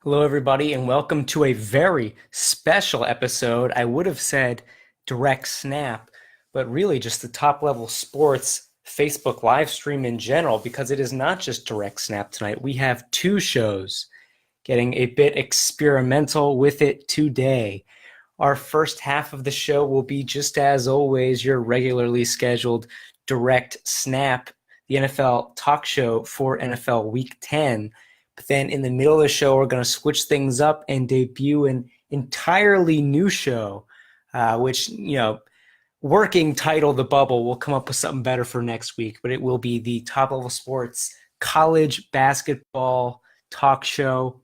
Hello, everybody, and welcome to a very special episode. I would have said direct snap, but really just the top level sports Facebook live stream in general, because it is not just direct snap tonight. We have two shows getting a bit experimental with it today. Our first half of the show will be, just as always, your regularly scheduled direct snap, the NFL talk show for NFL Week 10. But then in the middle of the show, we're going to switch things up and debut an entirely new show, which, working title The Bubble. We'll come up with something better for next week, but it will be the top level sports college basketball talk show.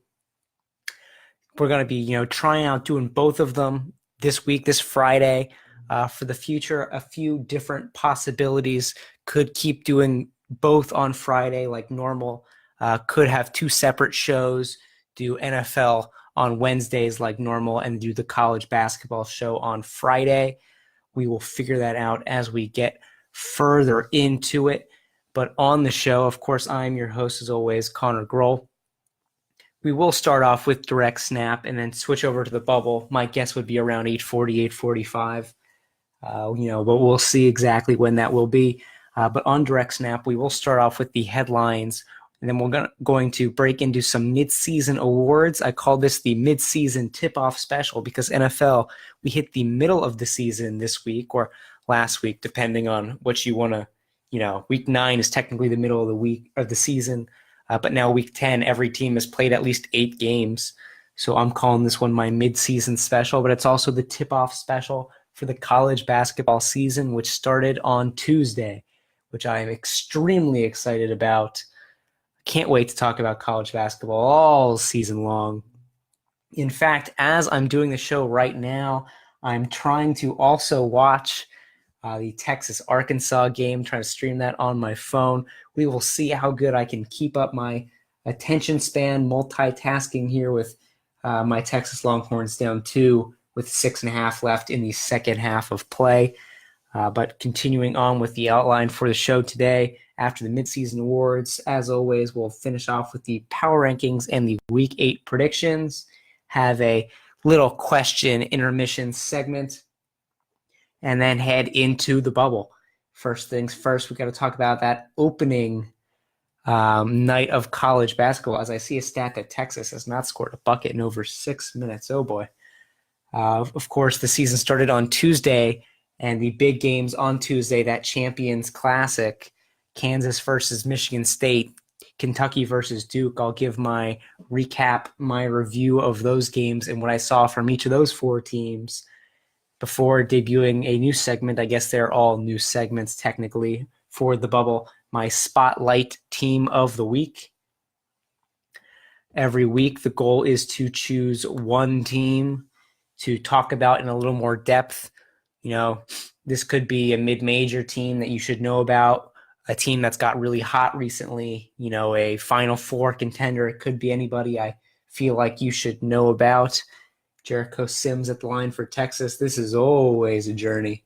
We're going to be, trying out doing both of them this week, this Friday. For the future, a few different possibilities. Could keep doing both on Friday like normal. Could have two separate shows, do NFL on Wednesdays like normal, and do the college basketball show on Friday. We will figure that out as we get further into it. But on the show, of course, I'm your host, as always, Connor Groel. We will start off with direct snap and then switch over to the bubble. My guess would be around 8:40, 8:45. But we'll see exactly when that will be. But on direct snap, we will start off with the headlines, and then we're going to break into some Midseason Awards. I call this the Midseason Tip-Off Special because NFL, we hit the middle of the season this week or last week, depending on what you want to, Week 9 is technically the middle of the week of the season. But now Week 10, every team has played at least 8 games. So I'm calling this one my Midseason Special, but it's also the Tip-Off Special for the college basketball season, which started on Tuesday, which I am extremely excited about. Can't wait to talk about college basketball all season long. In fact, as I'm doing the show right now, I'm trying to also watch the Texas-Arkansas game, trying to stream that on my phone. We will see how good I can keep up my attention span, multitasking here with my Texas Longhorns down 2 with 6.5 left in the second half of play. But continuing on with the outline for the show today, after the Midseason Awards, as always, we'll finish off with the power rankings and the Week 8 predictions, have a little question intermission segment, and then head into the bubble. First things first, we got to talk about that opening night of college basketball, as I see a stat that Texas has not scored a bucket in over 6 minutes. Oh, boy. Of course, the season started on Tuesday, and the big games on Tuesday, that Champions Classic, Kansas versus Michigan State, Kentucky versus Duke. I'll give my recap, my review of those games and what I saw from each of those 4 teams before debuting a new segment. I guess they're all new segments technically for the bubble. My Spotlight Team of the Week. Every week, the goal is to choose one team to talk about in a little more depth. This could be a mid-major team that you should know about, a team that's got really hot recently, a Final Four contender. It could be anybody I feel like you should know about. Jericho Sims at the line for Texas. This is always a journey,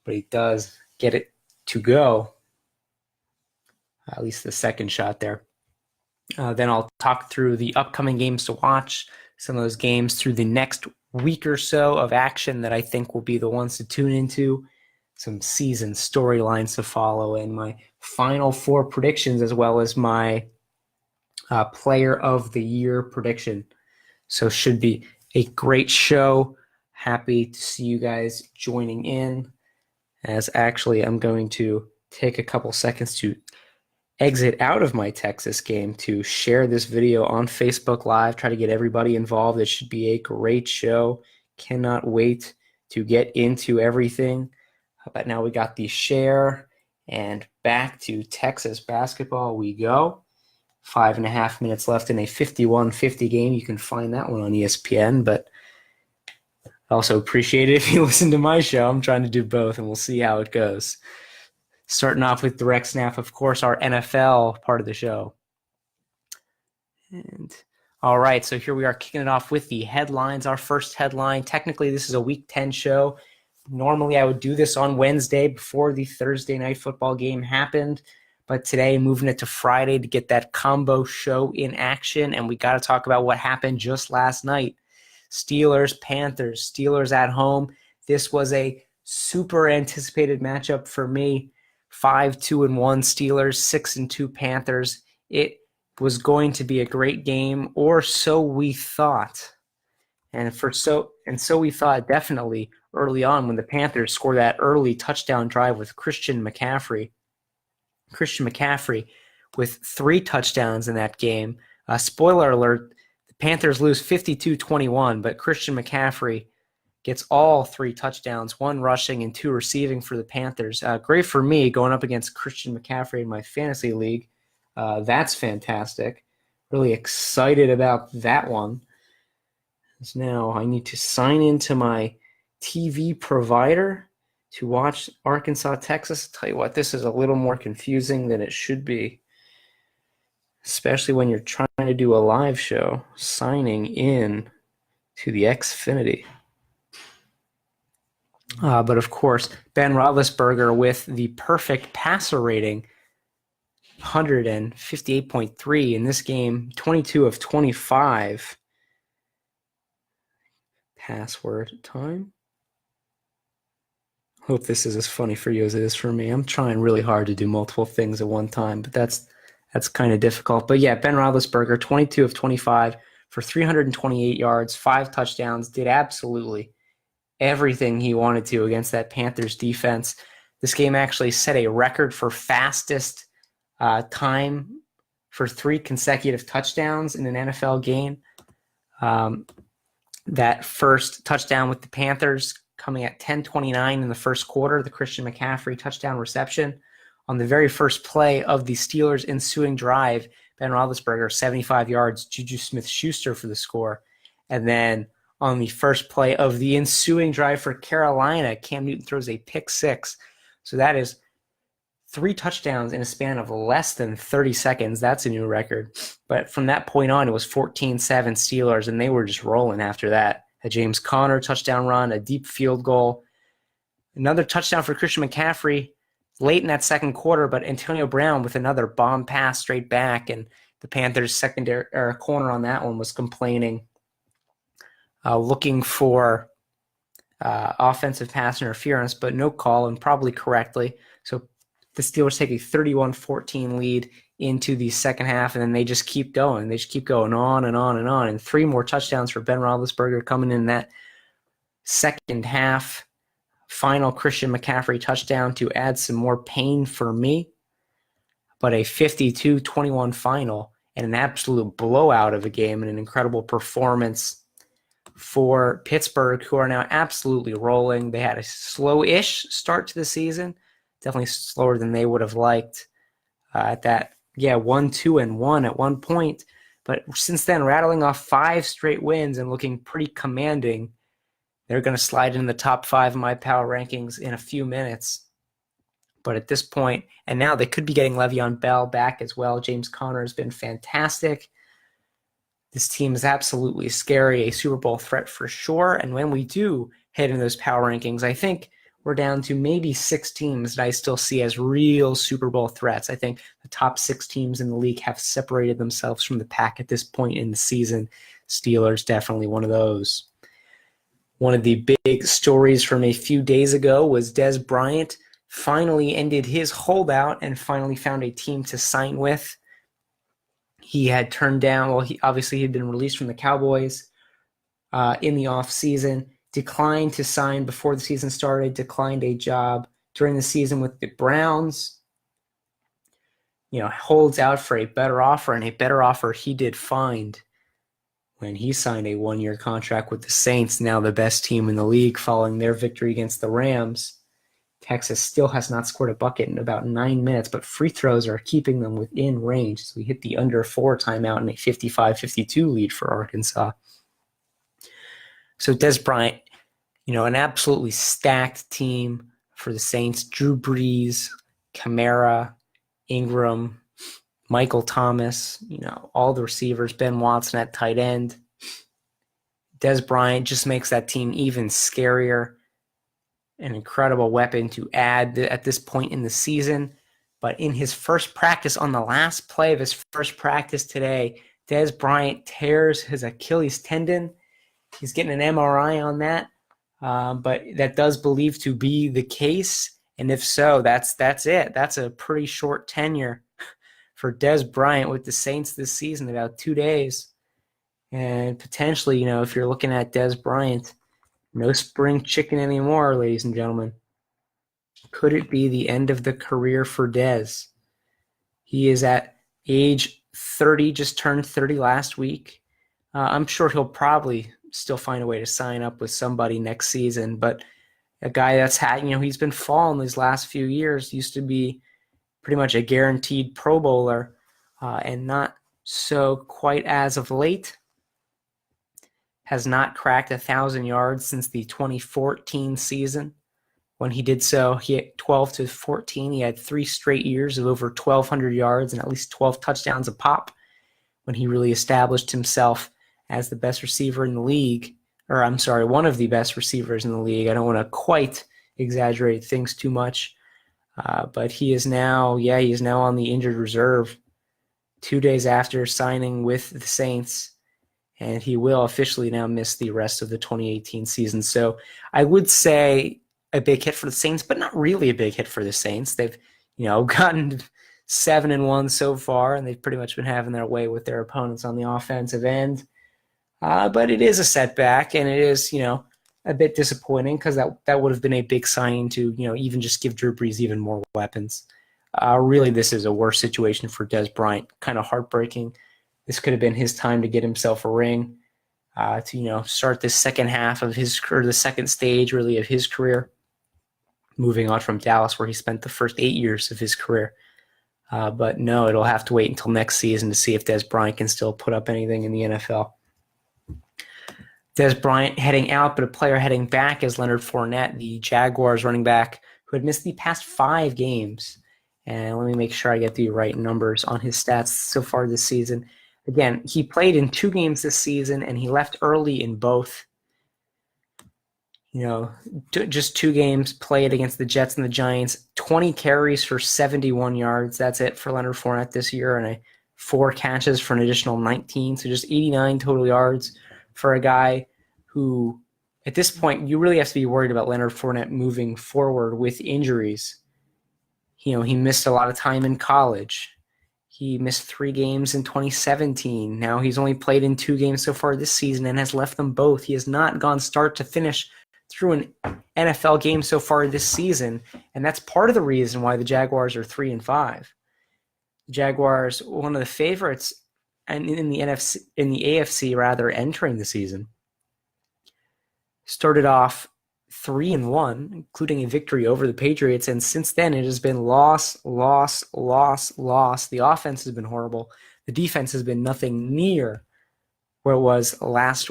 but he does get it to go, at least the second shot there. Then I'll talk through the upcoming games to watch, some of those games through the next week or so of action that I think will be the ones to tune into, some season storylines to follow, and my Final Four predictions, as well as my Player of the Year prediction. So should be a great show. Happy to see you guys joining in, as actually I'm going to take a couple seconds to exit out of my Texas game to share this video on Facebook Live, try to get everybody involved. It should be a great show. Cannot wait to get into everything. But now we got the share, and back to Texas basketball we go. 5.5 minutes left in a 51-50 game. You can find that one on ESPN, but I also appreciate it if you listen to my show. I'm trying to do both, and we'll see how it goes. Starting off with direct snap, of course, our NFL part of the show. And all right, so here we are kicking it off with the headlines. Our first headline, technically this is a Week 10 show. Normally I would do this on Wednesday before the Thursday night football game happened, But today, moving it to Friday to get that combo show in action. And we got to talk about what happened just last night. Steelers, Panthers, Steelers at home. This was a super anticipated matchup for me. 5-2-1 Steelers, 6-2 Panthers. It was going to be a great game, or so we thought. And so we thought definitely early on when the Panthers scored that early touchdown drive with Christian McCaffrey. Christian McCaffrey with 3 touchdowns in that game. Spoiler alert, the Panthers lose 52-21, but Christian McCaffrey gets all 3 touchdowns, 1 rushing and 2 receiving for the Panthers. Great for me going up against Christian McCaffrey in my fantasy league. That's fantastic. Really excited about that one. So now I need to sign into my TV provider to watch Arkansas, Texas. I'll tell you what, this is a little more confusing than it should be, especially when you're trying to do a live show, signing in to the Xfinity. But of course, Ben Roethlisberger with the perfect passer rating, 158.3 in this game, 22 of 25. Password time. Hope this is as funny for you as it is for me. I'm trying really hard to do multiple things at one time, but that's kind of difficult. But yeah, Ben Roethlisberger, 22 of 25 for 328 yards, 5 touchdowns, did absolutely everything he wanted to against that Panthers defense. This game actually set a record for fastest time for 3 consecutive touchdowns in an NFL game. That first touchdown with the Panthers coming at 10:29 in the first quarter, the Christian McCaffrey touchdown reception. On the very first play of the Steelers' ensuing drive, Ben Roethlisberger, 75 yards, Juju Smith-Schuster for the score. And then on the first play of the ensuing drive for Carolina, Cam Newton throws a pick 6. So that is 3 touchdowns in a span of less than 30 seconds. That's a new record. But from that point on, it was 14-7 Steelers, and they were just rolling after that. A James Conner touchdown run, a deep field goal, another touchdown for Christian McCaffrey late in that second quarter, but Antonio Brown with another bomb pass straight back, and the Panthers' secondary or corner on that one was complaining, looking for offensive pass interference, but no call, and probably correctly. So the Steelers take a 31-14 lead into the second half, and then they just keep going. They just keep going on and on and on. And 3 more touchdowns for Ben Roethlisberger coming in that second half. Final Christian McCaffrey touchdown to add some more pain for me. But a 52-21 final and an absolute blowout of a game and an incredible performance for Pittsburgh, who are now absolutely rolling. They had a slow-ish start to the season, definitely slower than they would have liked at that. 1-2-1 at one point. But since then, rattling off 5 straight wins and looking pretty commanding. They're going to slide in the top 5 of my power rankings in a few minutes. But at this point, and now they could be getting Le'Veon Bell back as well. James Conner has been fantastic. This team is absolutely scary, a Super Bowl threat for sure. And when we do head into those power rankings, I think we're down to maybe 6 teams that I still see as real Super Bowl threats. I think the top 6 teams in the league have separated themselves from the pack at this point in the season. Steelers, definitely one of those. One of the big stories from a few days ago was Dez Bryant finally ended his holdout and finally found a team to sign with. He had turned down, he'd been released from the Cowboys in the offseason. Declined to sign before the season started, declined a job during the season with the Browns, holds out for a better offer, and a better offer he did find when he signed a 1-year contract with the Saints, now the best team in the league following their victory against the Rams. Texas still has not scored a bucket in about 9 minutes, but free throws are keeping them within range. So we hit the under 4 timeout in a 55-52 lead for Arkansas. So Dez Bryant, an absolutely stacked team for the Saints. Drew Brees, Kamara, Ingram, Michael Thomas, all the receivers, Ben Watson at tight end. Dez Bryant just makes that team even scarier. An incredible weapon to add at this point in the season. But in his first practice, on the last play of his first practice today, Dez Bryant tears his Achilles tendon. He's getting an MRI on that, but that does believe to be the case. And if so, that's it. That's a pretty short tenure for Dez Bryant with the Saints this season, about 2 days. And potentially, if you're looking at Dez Bryant, no spring chicken anymore, ladies and gentlemen. Could it be the end of the career for Dez? He is at age 30, just turned 30 last week. I'm sure he'll probably still find a way to sign up with somebody next season, but a guy that's had, he's been falling these last few years, used to be pretty much a guaranteed Pro Bowler, and not so quite as of late. Has not cracked 1,000 yards since the 2014 season. When he did so, he had 12 to 14. He had 3 straight years of over 1,200 yards and at least 12 touchdowns a pop when he really established himself as the best receiver in the league. Or I'm sorry, one of the best receivers in the league. I don't want to quite exaggerate things too much. But he is now on the injured reserve 2 days after signing with the Saints. And he will officially now miss the rest of the 2018 season. So I would say a big hit for the Saints, but not really a big hit for the Saints. They've, gotten 7-1 so far, and they've pretty much been having their way with their opponents on the offensive end. But it is a setback, and it is, a bit disappointing because that would have been a big signing to, even just give Drew Brees even more weapons. Really, this is a worse situation for Dez Bryant. Kind of heartbreaking. This could have been his time to get himself a ring, to, start this second half of his career, the second stage, really, of his career, moving on from Dallas, where he spent the first 8 years of his career. But no, it'll have to wait until next season to see if Dez Bryant can still put up anything in the NFL. Dez Bryant heading out, but a player heading back is Leonard Fournette, the Jaguars running back, who had missed the past 5 games. And let me make sure I get the right numbers on his stats so far this season. Again, he played in 2 games this season, and he left early in both. Just 2 games played against the Jets and the Giants. 20 carries for 71 yards. That's it for Leonard Fournette this year, and 4 catches for an additional 19. So just 89 total yards for a guy who, at this point, you really have to be worried about Leonard Fournette moving forward with injuries. He missed a lot of time in college. He missed 3 games in 2017. Now he's only played in 2 games so far this season and has left them both. He has not gone start to finish through an NFL game so far this season, and that's part of the reason why the Jaguars are 3-5. The Jaguars, one of the favorites, and in the AFC rather, entering the season, started off 3-1, including a victory over the Patriots, and since then it has been loss. The offense has been horrible. The defense has been nothing near where it was last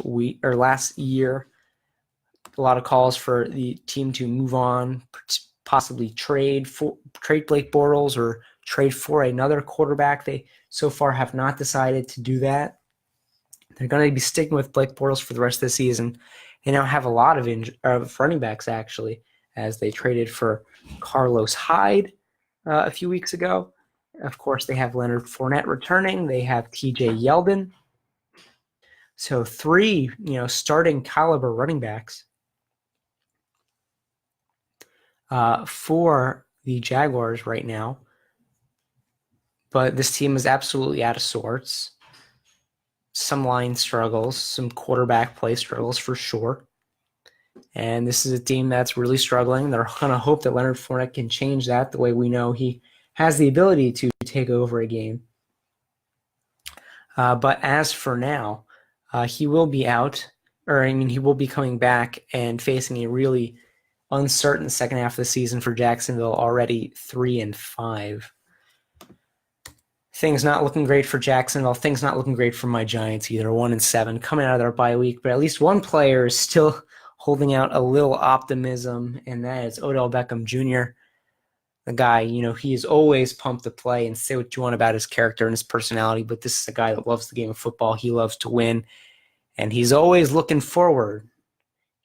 year. A lot of calls for the team to move on, possibly trade Blake Bortles or trade for another quarterback. They so far have not decided to do that. They're going to be sticking with Blake Bortles for the rest of the season. They now have a lot of running backs, actually, as they traded for Carlos Hyde a few weeks ago. Of course, they have Leonard Fournette returning. They have TJ Yeldon. So 3, starting caliber running backs for the Jaguars right now. But this team is absolutely out of sorts. Some line struggles, some quarterback play struggles for sure. And this is a team that's really struggling. They're going to hope that Leonard Fournette can change that the way we know he has the ability to take over a game. But as for now, he will be out, he will be coming back and facing a really uncertain second half of the season for Jacksonville, already 3-5. Things not looking great for Jacksonville. Things not looking great for my Giants either. 1-7 coming out of their bye week, but at least one player is still holding out a little optimism, and that is Odell Beckham Jr. The guy, he is always pumped to play, and say what you want about his character and his personality, but this is a guy that loves the game of football. He loves to win, and he's always looking forward.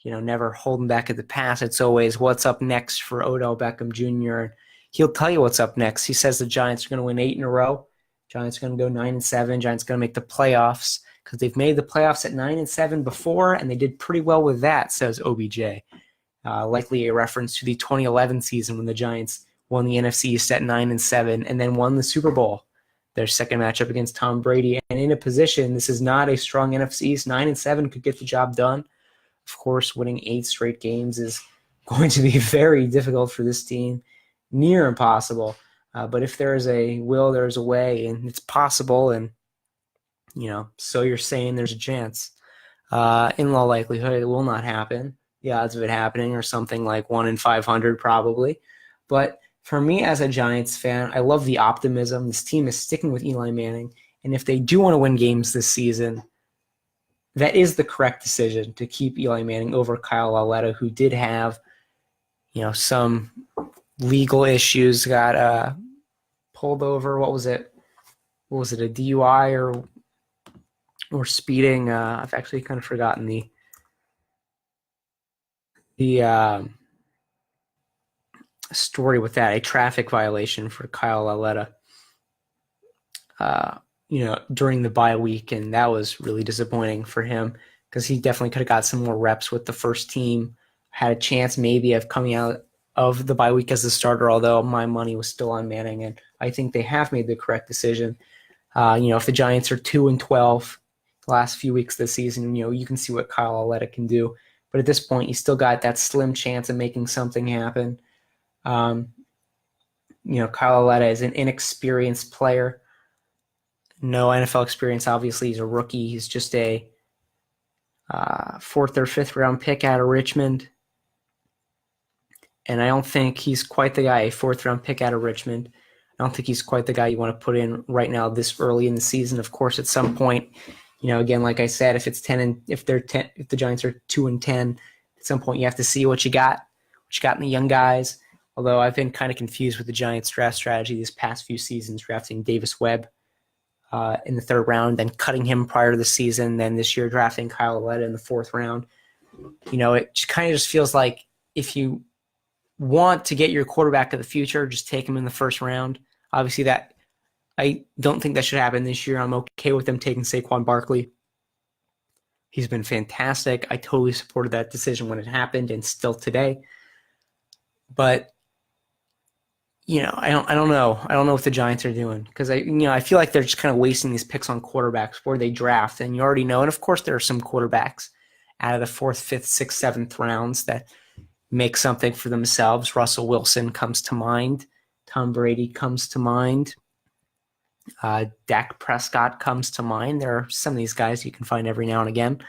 Never holding back at the pass. It's always what's up next for Odell Beckham Jr. he'll tell you what's up next. He says the Giants are going to win 8 in a row. Giants are going to go 9-7. Giants are going to make the playoffs because they've made the playoffs at 9-7 before, and they did pretty well with that, says OBJ. Likely a reference to the 2011 season when the Giants won the NFC East at 9-7 and then won the Super Bowl, their second matchup against Tom Brady. And in a position, this is not a strong NFC East. 9-7 could get the job done. Of course, winning 8 straight games is going to be very difficult for this team, near impossible. But if there is a will, there's a way, and it's possible. And, so you're saying there's a chance. In all likelihood, it will not happen. The odds of it happening are something like 1 in 500 probably. But for me as a Giants fan, I love the optimism. This team is sticking with Eli Manning. And if they do want to win games this season, that is the correct decision to keep Eli Manning over Kyle Lauletta, who did have, some legal issues, got pulled over. What was it? A DUI or speeding? I've actually kind of forgotten the story with that. A traffic violation for Kyle Lauletta, during the bye week, and that was really disappointing for him because he definitely could have got some more reps with the first team, had a chance maybe of coming out of the bye week as a starter, although my money was still on Manning, and I think they have made the correct decision. If the Giants are 2-12 the last few weeks of the season, you can see what Kyle Lauletta can do. But at this point, you still got that slim chance of making something happen. Kyle Lauletta is an inexperienced player. No NFL experience. Obviously, he's a rookie. He's just a 4th or 5th round pick out of Richmond. And I don't think he's quite the guy, a 4th round pick out of Richmond. I don't think he's quite the guy you want to put in right now this early in the season. Of course, at some point, again, like I said, if the Giants are 2-10, at some point you have to see what you got in the young guys. Although I've been kind of confused with the Giants draft strategy these past few seasons, drafting Davis Webb in the 3rd round, then cutting him prior to the season, then this year drafting Kyle Lauletta in the 4th round. It kind of just feels like if you want to get your quarterback of the future, just take him in the 1st round. Obviously, that I don't think that should happen this year. I'm okay with them taking Saquon Barkley. He's been fantastic. I totally supported that decision when it happened and still today. But I don't know. I don't know what the Giants are doing because I feel like they're just kind of wasting these picks on quarterbacks where they draft, and you already know. And of course, there are some quarterbacks out of the 4th, 5th, 6th, 7th rounds that make something for themselves. Russell Wilson comes to mind. Tom Brady comes to mind. Dak Prescott comes to mind. There are some of these guys you can find every now and again.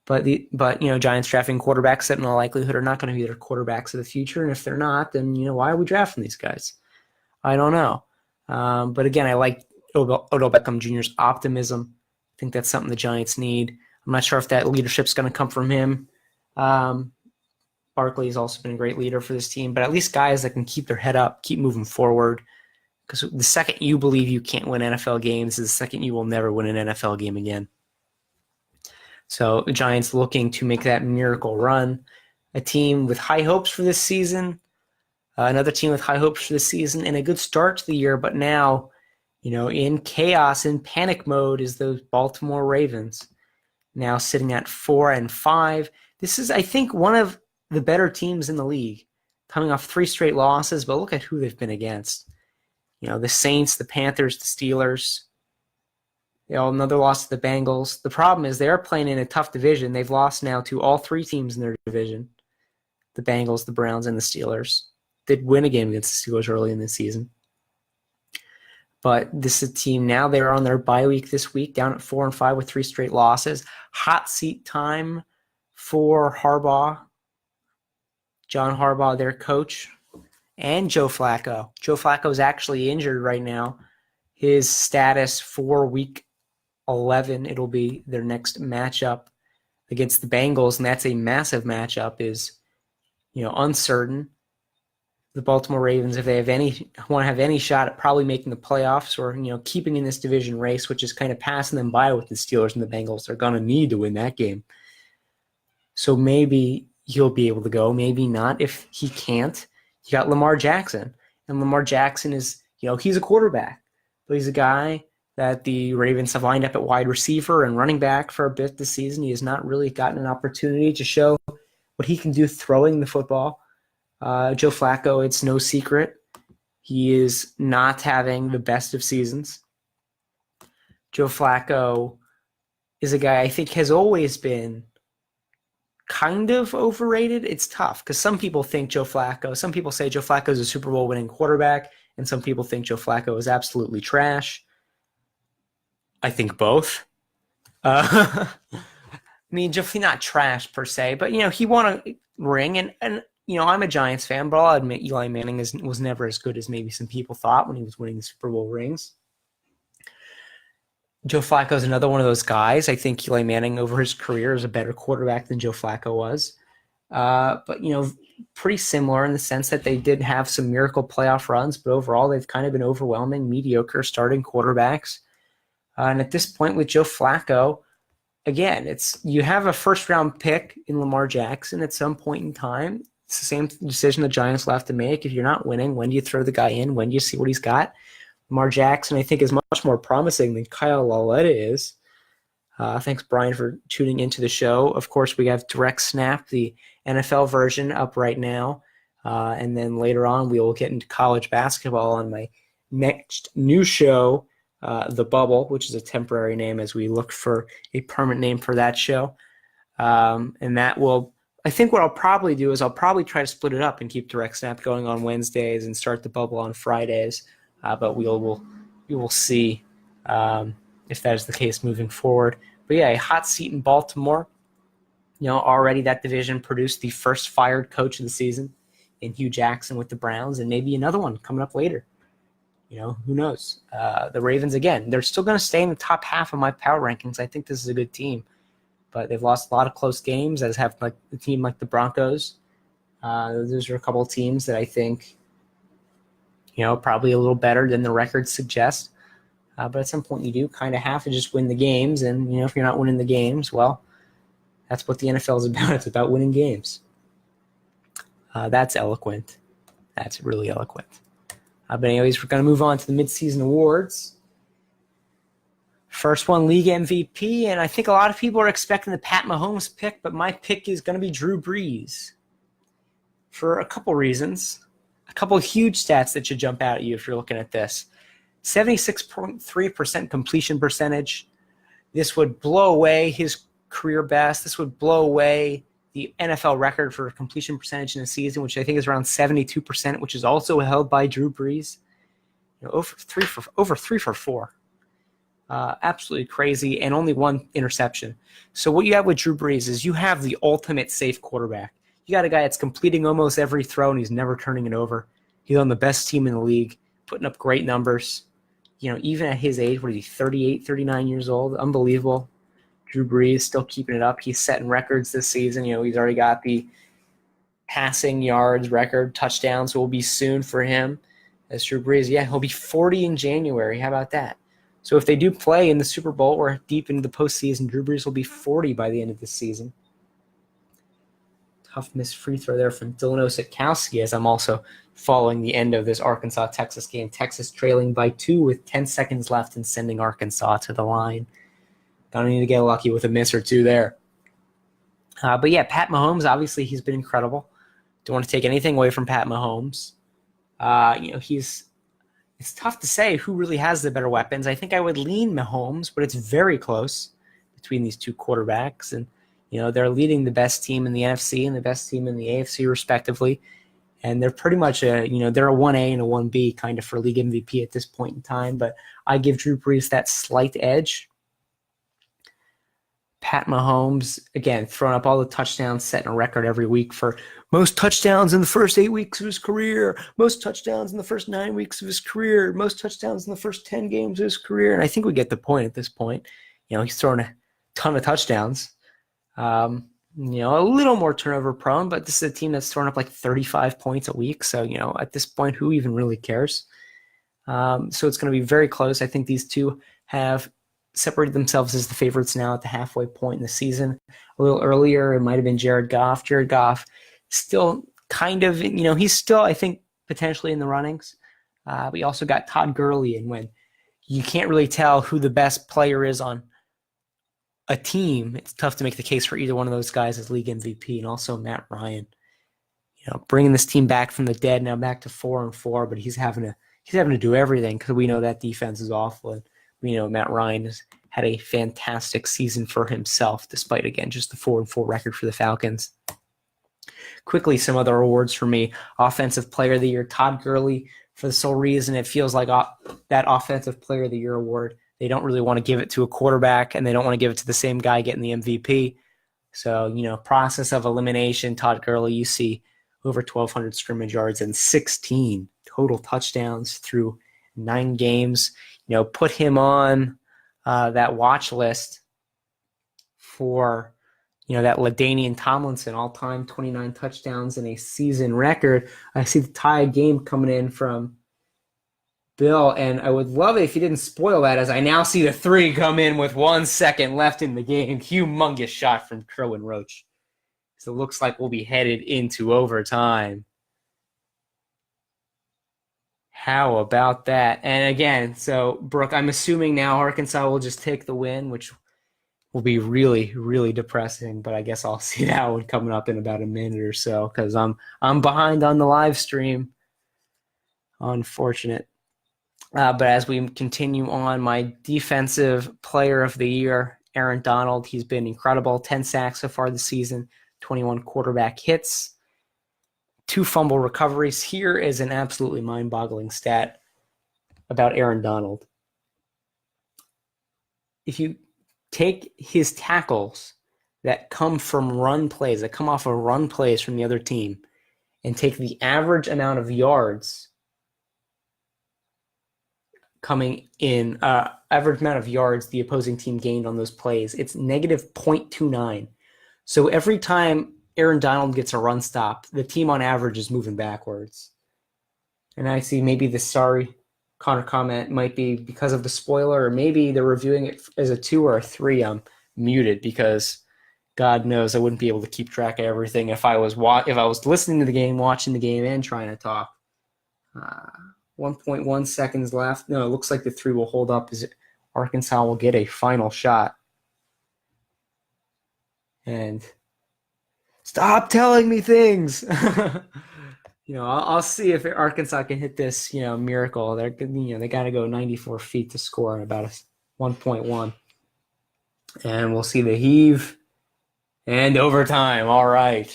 But Giants drafting quarterbacks that in all likelihood are not going to be their quarterbacks of the future. And if they're not, then, why are we drafting these guys? I don't know. But again, I like Odell Beckham Jr.'s optimism. I think that's something the Giants need. I'm not sure if that leadership's going to come from him. Barkley has also been a great leader for this team, but at least guys that can keep their head up, keep moving forward. Because the second you believe you can't win NFL games is the second you will never win an NFL game again. So the Giants looking to make that miracle run. A team with high hopes for this season. Another team with high hopes for this season and a good start to the year. But now, in chaos, in panic mode is those Baltimore Ravens. Now sitting at 4-5. This is, I think, one of the better teams in the league. Coming off 3 straight losses, but look at who they've been against. The Saints, the Panthers, the Steelers. Another loss to the Bengals. The problem is they are playing in a tough division. They've lost now to all 3 teams in their division. The Bengals, the Browns, and the Steelers. Did win a game against the Steelers early in the season. But this is a team now. They're on their bye week this week, down at 4-5 with 3 straight losses. Hot seat time for Harbaugh. John Harbaugh, their coach, and Joe Flacco. Joe Flacco is actually injured right now. His status for week 11, it'll be their next matchup against the Bengals, and that's a massive matchup, is uncertain. The Baltimore Ravens, if they want to have any shot at probably making the playoffs or keeping in this division race, which is kind of passing them by with the Steelers and the Bengals, they're going to need to win that game. So maybe he'll be able to go, maybe not. If he can't, you got Lamar Jackson. And Lamar Jackson is, he's a quarterback, but he's a guy that the Ravens have lined up at wide receiver and running back for a bit this season. He has not really gotten an opportunity to show what he can do throwing the football. Joe Flacco, it's no secret, he is not having the best of seasons. Joe Flacco is a guy I think has always been kind of overrated. It's tough because some people say Joe Flacco is a Super Bowl winning quarterback, and some people think Joe Flacco is absolutely trash. I think both. I mean, not trash per se, but he won a ring, and I'm a Giants fan, but I'll admit Eli Manning was never as good as maybe some people thought when he was winning the Super Bowl rings. Joe Flacco is another one of those guys. I think Eli Manning over his career is a better quarterback than Joe Flacco was. But, pretty similar in the sense that they did have some miracle playoff runs, but overall they've kind of been overwhelming, mediocre starting quarterbacks. And at this point with Joe Flacco, again, you have a first-round pick in Lamar Jackson at some point in time. It's the same decision the Giants will have to make. If you're not winning, when do you throw the guy in? When do you see what he's got? Lamar Jackson, I think, is much more promising than Kyle Lauletta is. Thanks, Brian, for tuning into the show. Of course, we have Direct Snap, the NFL version, up right now. And then later on, we will get into college basketball on my next new show, The Bubble, which is a temporary name as we look for a permanent name for that show. And that will, I think what I'll probably do is I'll probably try to split it up and keep Direct Snap going on Wednesdays and start The Bubble on Fridays. But we will see if that is the case moving forward. But yeah, a hot seat in Baltimore. Already that division produced the first fired coach of the season in Hugh Jackson with the Browns, and maybe another one coming up later. Who knows? The Ravens, again, they're still going to stay in the top half of my power rankings. I think this is a good team, but they've lost a lot of close games, as have like a team like the Broncos. Those are a couple of teams that I think probably a little better than the records suggest. But at some point you do kind of have to just win the games. And, if you're not winning the games, well, that's what the NFL is about. It's about winning games. That's eloquent. That's really eloquent. But anyways, we're going to move on to the Midseason Awards. First one, League MVP. And I think a lot of people are expecting the Pat Mahomes pick, but my pick is going to be Drew Brees for a couple reasons. A couple of huge stats that should jump out at you if you're looking at this. 76.3% completion percentage. This would blow away his career best. This would blow away the NFL record for completion percentage in a season, which I think is around 72%, which is also held by Drew Brees. Over three for four. Absolutely crazy, and only one interception. So what you have with Drew Brees is you have the ultimate safe quarterback. You got a guy that's completing almost every throw, and he's never turning it over. He's on the best team in the league, putting up great numbers. Even at his age, what is he, 38, 39 years old? Unbelievable. Drew Brees still keeping it up. He's setting records this season. He's already got the passing yards record, touchdowns will be soon for him. As Drew Brees, he'll be 40 in January. How about that? So if they do play in the Super Bowl or deep into the postseason, Drew Brees will be 40 by the end of this season. Tough missed free throw there from Dylan Osetkowski, as I'm also following the end of this Arkansas-Texas game. Texas trailing by 2 with 10 seconds left and sending Arkansas to the line. Don't need to get lucky with a miss or two there. But yeah, Pat Mahomes, obviously he's been incredible. Don't want to take anything away from Pat Mahomes. It's tough to say who really has the better weapons. I think I would lean Mahomes, but it's very close between these two quarterbacks. And, they're leading the best team in the NFC and the best team in the AFC respectively. And they're pretty much they're a 1A and a 1B kind of for league MVP at this point in time. But I give Drew Brees that slight edge. Pat Mahomes, again, throwing up all the touchdowns, setting a record every week for most touchdowns in the first 8 weeks of his career, most touchdowns in the first 9 weeks of his career, most touchdowns in the first 10 games of his career. And I think we get the point at this point. He's throwing a ton of touchdowns. A little more turnover prone, but this is a team that's throwing up like 35 points a week. So, at this point, who even really cares? So it's going to be very close. I think these two have separated themselves as the favorites now at the halfway point in the season. A little earlier, it might have been Jared Goff. Jared Goff still kind of, he's still, I think, potentially in the runnings. We also got Todd Gurley, and when you can't really tell who the best player is on a team, it's tough to make the case for either one of those guys as league MVP, and also Matt Ryan. Bringing this team back from the dead, now back to 4-4, but he's having to do everything because we know that defense is awful, and we know Matt Ryan has had a fantastic season for himself, despite, again, just the 4-4 record for the Falcons. Quickly, some other awards for me. Offensive Player of the Year, Todd Gurley, for the sole reason it feels like that Offensive Player of the Year award, they don't really want to give it to a quarterback, and they don't want to give it to the same guy getting the MVP. So, process of elimination, Todd Gurley, you see over 1,200 scrimmage yards and 16 total touchdowns through 9 games. Put him on that watch list for, that LaDainian Tomlinson all-time 29 touchdowns and a season record. I see the tie game coming in from Bill, and I would love it if you didn't spoil that, as I now see the 3 come in with 1 second left in the game. Humongous shot from Kerwin Roach. So it looks like we'll be headed into overtime. How about that? And again, so Brooke, I'm assuming now Arkansas will just take the win, which will be really, really depressing. But I guess I'll see that one coming up in about a minute or so, because I'm behind on the live stream. Unfortunate. But as we continue on, my defensive player of the year, Aaron Donald, he's been incredible. 10 sacks so far this season, 21 quarterback hits, 2 fumble recoveries. Here is an absolutely mind-boggling stat about Aaron Donald. If you take his tackles that come from run plays, that come off of run plays from the other team, and take the average amount of yards coming in, average amount of yards the opposing team gained on those plays, it's negative 0.29. So every time Aaron Donald gets a run stop, the team on average is moving backwards. And I see maybe the sorry Connor comment might be because of the spoiler, or maybe they're reviewing it as a 2 or a 3. I'm muted because God knows I wouldn't be able to keep track of everything if I was listening to the game, watching the game, and trying to talk. 1.1 seconds left. No, it looks like the 3 will hold up as Arkansas will get a final shot. And stop telling me things. I'll see if Arkansas can hit this, miracle. They got to go 94 feet to score in about a 1.1. And we'll see the heave and overtime. All right.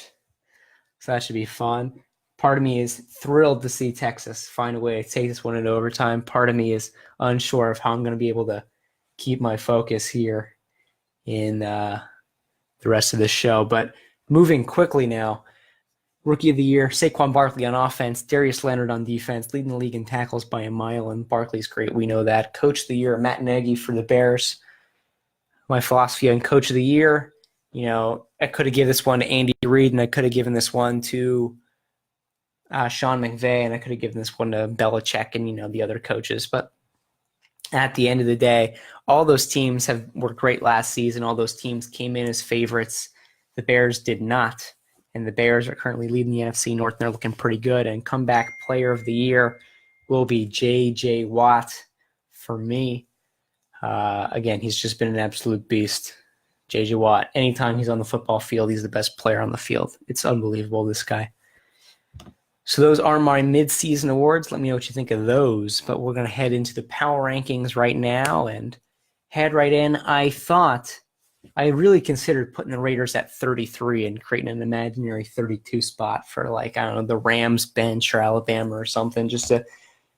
So that should be fun. Part of me is thrilled to see Texas find a way to take this one into overtime. Part of me is unsure of how I'm going to be able to keep my focus here in the rest of the show. But moving quickly now, Rookie of the Year, Saquon Barkley on offense, Darius Leonard on defense, leading the league in tackles by a mile, and Barkley's great. We know that. Coach of the Year, Matt Nagy for the Bears. My philosophy on Coach of the Year, I could have given this one to Andy Reid, and I could have given this one to Sean McVay, and I could have given this one to Belichick and, the other coaches. But at the end of the day, all those teams were great last season. All those teams came in as favorites. The Bears did not. And the Bears are currently leading the NFC North, and they're looking pretty good. And comeback player of the year will be J.J. Watt for me. Again, he's just been an absolute beast. J.J. Watt, anytime he's on the football field, he's the best player on the field. It's unbelievable, this guy. So those are my mid-season awards. Let me know what you think of those. But we're going to head into the power rankings right now and head right in. I really considered putting the Raiders at 33 and creating an imaginary 32 spot for, the Rams bench or Alabama or something, just to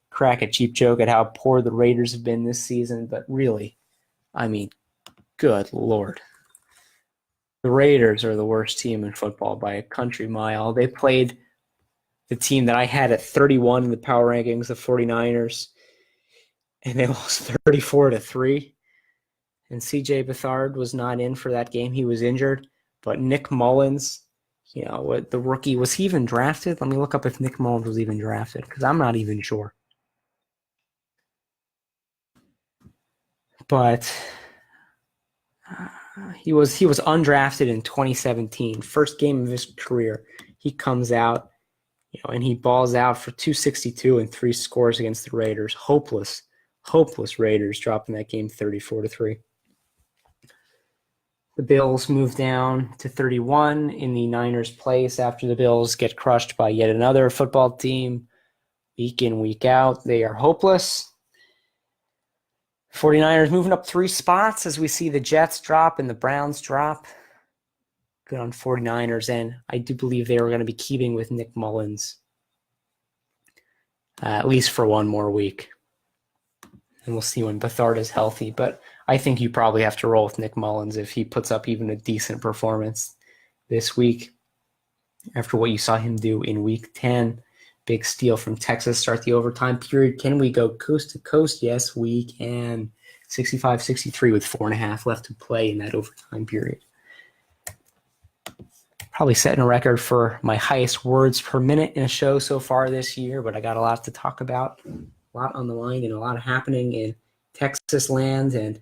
crack a cheap joke at how poor the Raiders have been this season. But really, good Lord. The Raiders are the worst team in football by a country mile. They played the team that I had at 31 in the power rankings, the 49ers, and they lost 34-3. And C.J. Beathard was not in for that game. He was injured. But Nick Mullins, the rookie, was he even drafted? Let me look up if Nick Mullins was even drafted, because I'm not even sure. But he was undrafted in 2017. First game of his career. He comes out, And he balls out for 262 and 3 scores against the Raiders. Hopeless Raiders, dropping that game 34-3. The Bills move down to 31 in the Niners' place after the Bills get crushed by yet another football team week in, week out. They are hopeless. 49ers moving up 3 spots as we see the Jets drop and the Browns drop. Good on 49ers, and I do believe they were going to be keeping with Nick Mullins at least for one more week. And we'll see when Beathard is healthy. But I think you probably have to roll with Nick Mullins if he puts up even a decent performance this week after what you saw him do in Week 10. Big steal from Texas, start the overtime period. Can we go coast to coast? Yes, we can. 65-63 with 4.5 left to play in that overtime period. Probably setting a record for my highest words per minute in a show so far this year, but I got a lot to talk about, a lot on the line, and a lot happening in Texas land and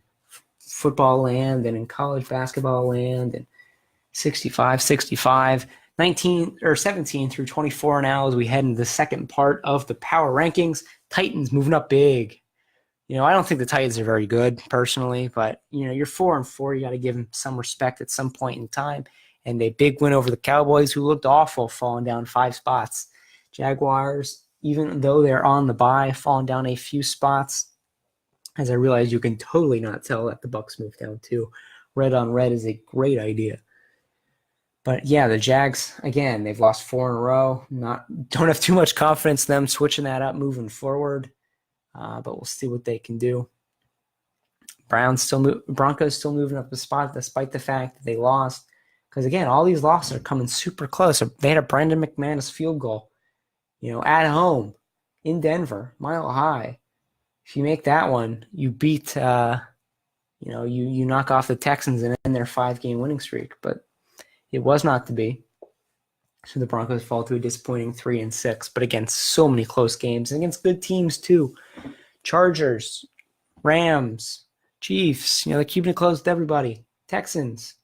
football land and in college basketball land. And 65-65, 17 through 24 now as we head into the second part of the power rankings. Titans moving up big. I don't think the Titans are very good personally, but you're 4-4. You got to give them some respect at some point in time. And a big win over the Cowboys, who looked awful, falling down 5 spots. Jaguars, even though they're on the bye, falling down a few spots. As I realize you can totally not tell that the Bucs moved down too. Red on red is a great idea. But yeah, the Jags, again, they've lost 4 in a row. Don't have too much confidence in them switching that up moving forward. But we'll see what they can do. Broncos still moving up a spot despite the fact that they lost. Because, again, all these losses are coming super close. They had a Brandon McManus field goal, at home in Denver, Mile High. If you make that one, you beat, you knock off the Texans and end their 5-game winning streak. But it was not to be. So the Broncos fall to a disappointing 3-6. But, again, so many close games. And against good teams, too. Chargers, Rams, Chiefs. They're keeping it close with everybody. Texans.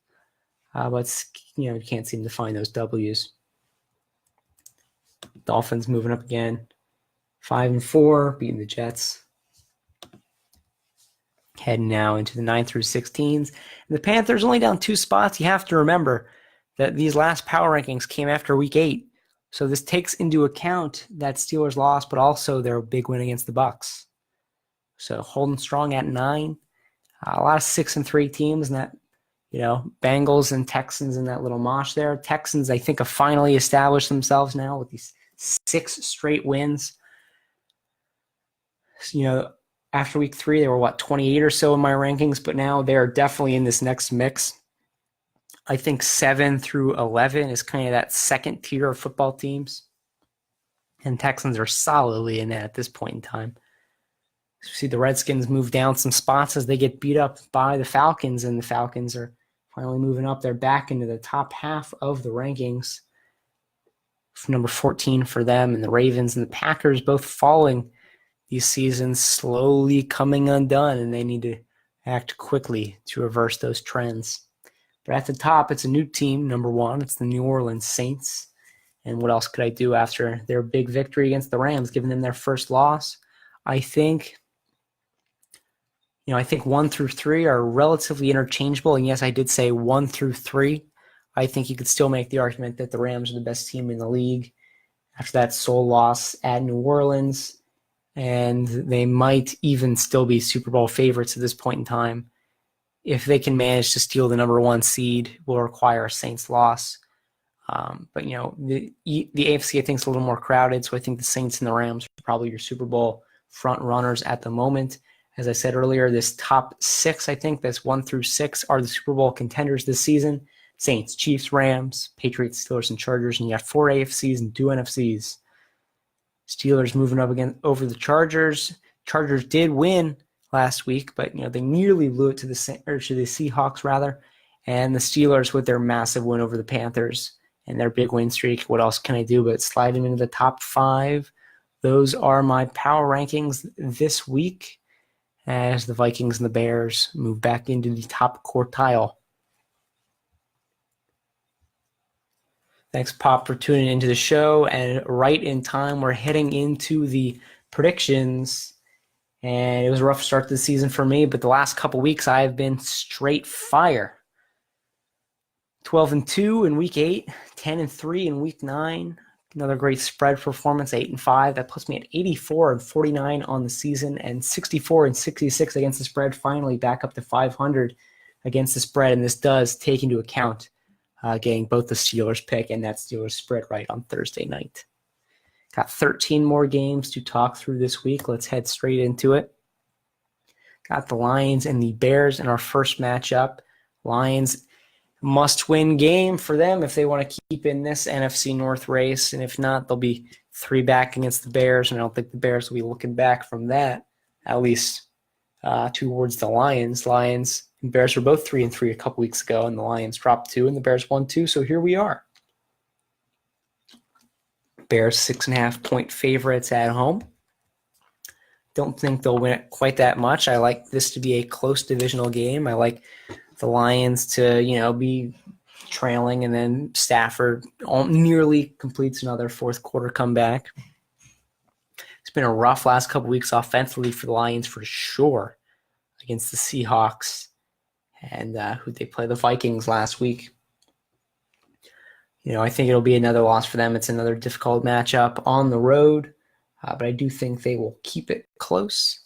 But you can't seem to find those W's. Dolphins moving up again, 5-4, beating the Jets. Heading now into the 9 through 16s. And the Panthers only down 2 spots. You have to remember that these last power rankings came after Week 8. So this takes into account that Steelers lost, but also their big win against the Bucs. So holding strong at 9. A lot of 6-3 teams in that. Bengals and Texans in that little mosh there. Texans, I think, have finally established themselves now with these 6 straight wins. After Week 3, they were, 28 or so in my rankings, but now they're definitely in this next mix. I think 7 through 11 is kind of that second tier of football teams. And Texans are solidly in that at this point in time. You see the Redskins move down some spots as they get beat up by the Falcons, and the Falcons are finally moving up. They're back into the top half of the rankings. Number 14 for them, and the Ravens and the Packers both falling these seasons, slowly coming undone, and they need to act quickly to reverse those trends. But at the top, it's a new team, number 1. It's the New Orleans Saints. And what else could I do after their big victory against the Rams, giving them their first loss? I think 1 through 3 are relatively interchangeable. And yes, I did say 1 through 3. I think you could still make the argument that the Rams are the best team in the league after that sole loss at New Orleans. And they might even still be Super Bowl favorites at this point in time. If they can manage to steal the number 1 seed, it will require a Saints loss. But the AFC, I think, is a little more crowded. So I think the Saints and the Rams are probably your Super Bowl front runners at the moment. As I said earlier, this top 6, I think, that's 1 through 6, are the Super Bowl contenders this season. Saints, Chiefs, Rams, Patriots, Steelers, and Chargers. And you got 4 AFCs and 2 NFCs. Steelers moving up again over the Chargers. Chargers did win last week, but they nearly blew it to the Seahawks rather. And the Steelers with their massive win over the Panthers and their big win streak. What else can I do but slide them into the top 5? Those are my power rankings this week, as the Vikings and the Bears move back into the top quartile. Thanks, Pop, for tuning into the show. And right in time, we're heading into the predictions. And it was a rough start to the season for me, but the last couple weeks I've been straight fire. 12-2 in week 8, 10-3 in week 9. Another great spread performance, 8-5. That puts me at 84-49 on the season, and 64-66 against the spread. Finally back up to 500 against the spread, and this does take into account getting both the Steelers pick and that Steelers spread right on Thursday night. Got 13 more games to talk through this week. Let's head straight into it. Got the Lions and the Bears in our first matchup. Lions, must-win game for them if they want to keep in this NFC North race. And if not, they'll be 3 back against the Bears. And I don't think the Bears will be looking back from that, at least towards the Lions. Lions and Bears were both 3-3 a couple weeks ago, and the Lions dropped 2, and the Bears won 2. So here we are. Bears 6.5-point favorites at home. Don't think they'll win it quite that much. I like this to be a close divisional game. I like the Lions to, be trailing, and then Stafford nearly completes another fourth quarter comeback. It's been a rough last couple weeks offensively for the Lions for sure against the Seahawks, and who they play, the Vikings last week. I think it'll be another loss for them. It's another difficult matchup on the road, but I do think they will keep it close.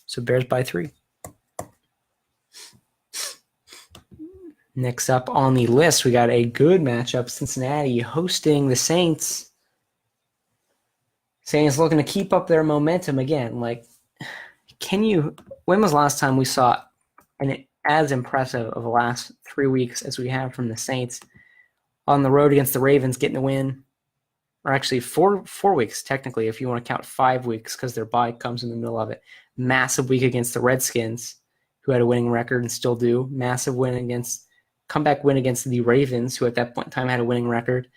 So Bears by 3. Next up on the list, we got a good matchup. Cincinnati hosting the Saints. Saints looking to keep up their momentum again. When was the last time we saw an as impressive of the last 3 weeks as we have from the Saints? On the road against the Ravens, getting the win. Or actually, four weeks, technically, if you want to count 5 weeks, because their bye comes in the middle of it. Massive week against the Redskins, who had a winning record and still do. Massive comeback win against the Ravens, who at that point in time had a winning record.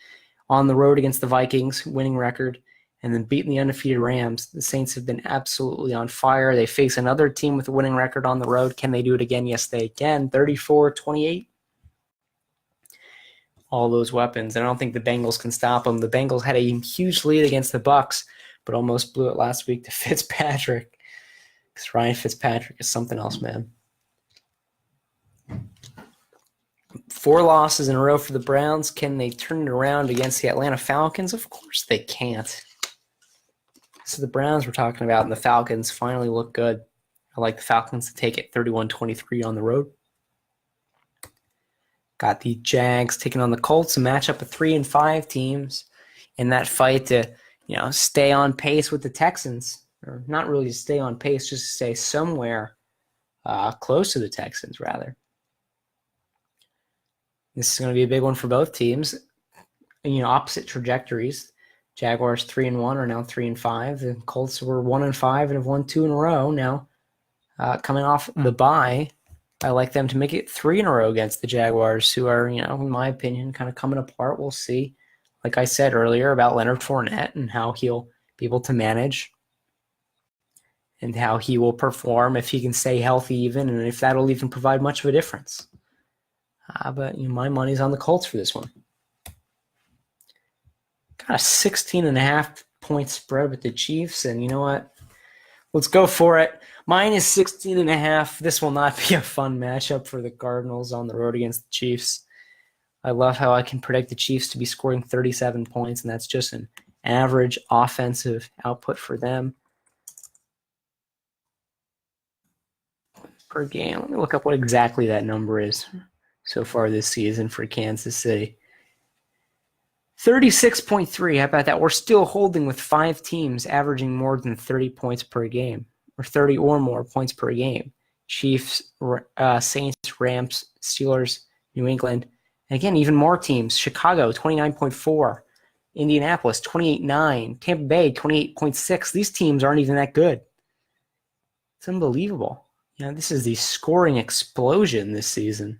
On the road against the Vikings, winning record. And then beating the undefeated Rams. The Saints have been absolutely on fire. They face another team with a winning record on the road. Can they do it again? Yes, they can. 34-28. All those weapons. And I don't think the Bengals can stop them. The Bengals had a huge lead against the Bucs, but almost blew it last week to Fitzpatrick. Because Ryan Fitzpatrick is something else, man. 4 losses in a row for the Browns. Can they turn it around against the Atlanta Falcons? Of course they can't. So the Browns we're talking about and the Falcons finally look good. I like the Falcons to take it 31-23 on the road. Got the Jags taking on the Colts, a matchup of 3-5 teams in that fight to, stay on pace with the Texans. Or not really to stay on pace, just to stay somewhere close to the Texans, rather. This is going to be a big one for both teams. Opposite trajectories. Jaguars 3-1 are now 3-5. The Colts were 1-5 and have won 2 in a row. Now, coming off the bye, I like them to make it 3 in a row against the Jaguars, who are, in my opinion, kind of coming apart. We'll see. Like I said earlier about Leonard Fournette and how he'll be able to manage and how he will perform if he can stay healthy even, and if that'll even provide much of a difference. But my money's on the Colts for this one. Got a 16.5-point spread with the Chiefs, and you know what? Let's go for it. Minus 16.5. This will not be a fun matchup for the Cardinals on the road against the Chiefs. I love how I can predict the Chiefs to be scoring 37 points, and that's just an average offensive output for them per game. Let me look up what exactly that number is so far this season for Kansas City. 36.3. How about that? We're still holding with 5 teams averaging more than 30 points per game, or 30 or more points per game. Chiefs, Saints, Rams, Steelers, New England. And again, even more teams. Chicago, 29.4. Indianapolis, 28.9. Tampa Bay, 28.6. These teams aren't even that good. It's unbelievable. This is the scoring explosion this season.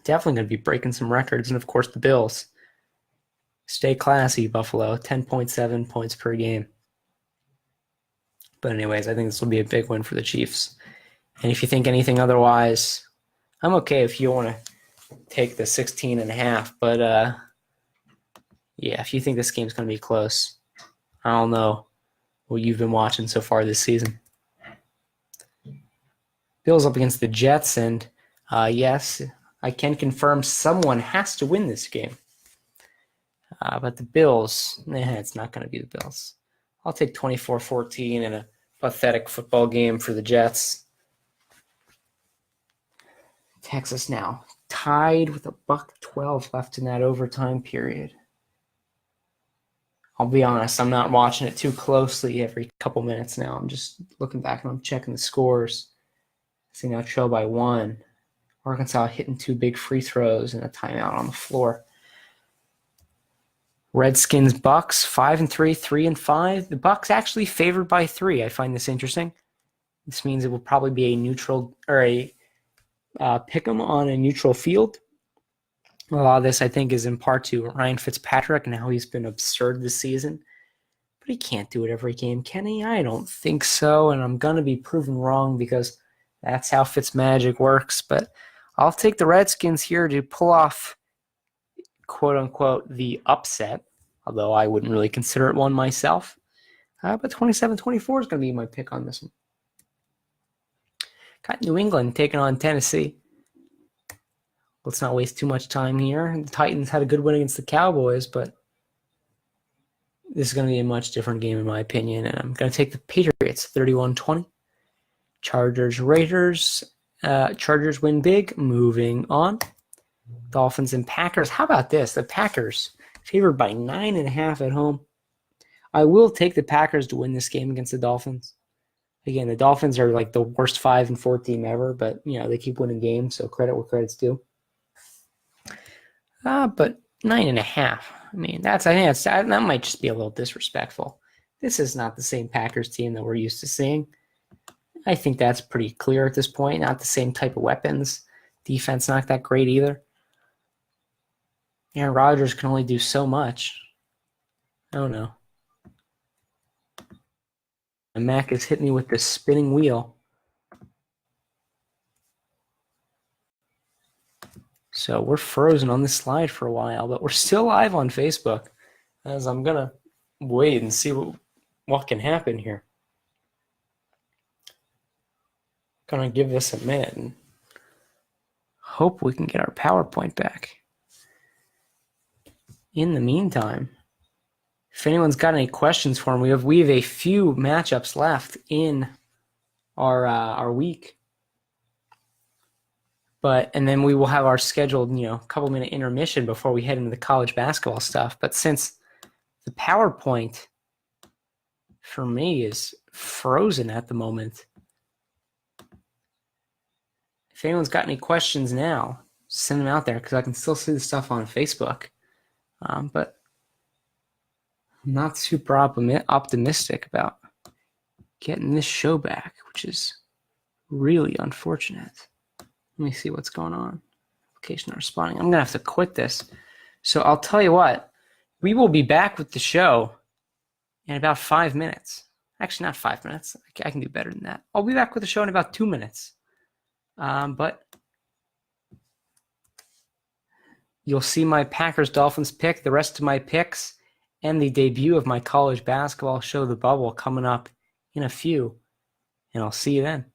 Definitely going to be breaking some records. And, of course, the Bills. Stay classy, Buffalo. 10.7 points per game. But anyways, I think this will be a big win for the Chiefs. And if you think anything otherwise, I'm okay if you want to take the 16.5. But Yeah, if you think this game's going to be close, I don't know what you've been watching so far this season. Bills up against the Jets, and yes, I can confirm someone has to win this game. But the Bills, it's not going to be the Bills. I'll take 24-14 in a pathetic football game for the Jets. Texas now tied with $1:12 left in that overtime period. I'll be honest, I'm not watching it too closely every couple minutes now. I'm just looking back and I'm checking the scores. See now trail by 1. Arkansas hitting 2 big free throws and a timeout on the floor. Redskins Bucks 5-3, 3-5. The Bucks actually favored by 3. I find this interesting. This means it will probably be a neutral or a pick 'em on a neutral field. A lot of this, I think, is in part to Ryan Fitzpatrick and how he's been absurd this season. But he can't do it every game, can he? I don't think so, and I'm going to be proven wrong because that's how Fitzmagic works. But I'll take the Redskins here to pull off, quote-unquote, the upset, although I wouldn't really consider it one myself. But 27-24 is going to be my pick on this one. Got New England taking on Tennessee. Let's not waste too much time here. The Titans had a good win against the Cowboys, but this is going to be a much different game in my opinion, and I'm going to take the Patriots 31-20. Chargers, Raiders. Chargers win big. Moving on. Dolphins and Packers. How about this? The Packers favored by 9.5 at home. I will take the Packers to win this game against the Dolphins. Again, the Dolphins are like the worst 5-4 team ever, but they keep winning games, so credit where credit's due. But 9.5. I mean, that might just be a little disrespectful. This is not the same Packers team that we're used to seeing. I think that's pretty clear at this point. Not the same type of weapons. Defense not that great either. Aaron Rodgers can only do so much. I don't know. And Mac is hitting me with this spinning wheel. So we're frozen on this slide for a while, but we're still live on Facebook, as I'm going to wait and see what can happen here. Going to give this a minute and hope we can get our PowerPoint back. In the meantime, if anyone's got any questions for me, we have a few matchups left in our week. And then we will have our scheduled, couple minute intermission before we head into the college basketball stuff. But since the PowerPoint for me is frozen at the moment, if anyone's got any questions now, send them out there because I can still see the stuff on Facebook. But I'm not super optimistic about getting this show back, which is really unfortunate. Let me see what's going on. Application not responding. I'm going to have to quit this. So I'll tell you what. We will be back with the show in about 5 minutes. Actually, not 5 minutes. I can do better than that. I'll be back with the show in about 2 minutes. But you'll see my Packers-Dolphins pick, the rest of my picks, and the debut of my college basketball show, The Bubble, coming up in a few. And I'll see you then.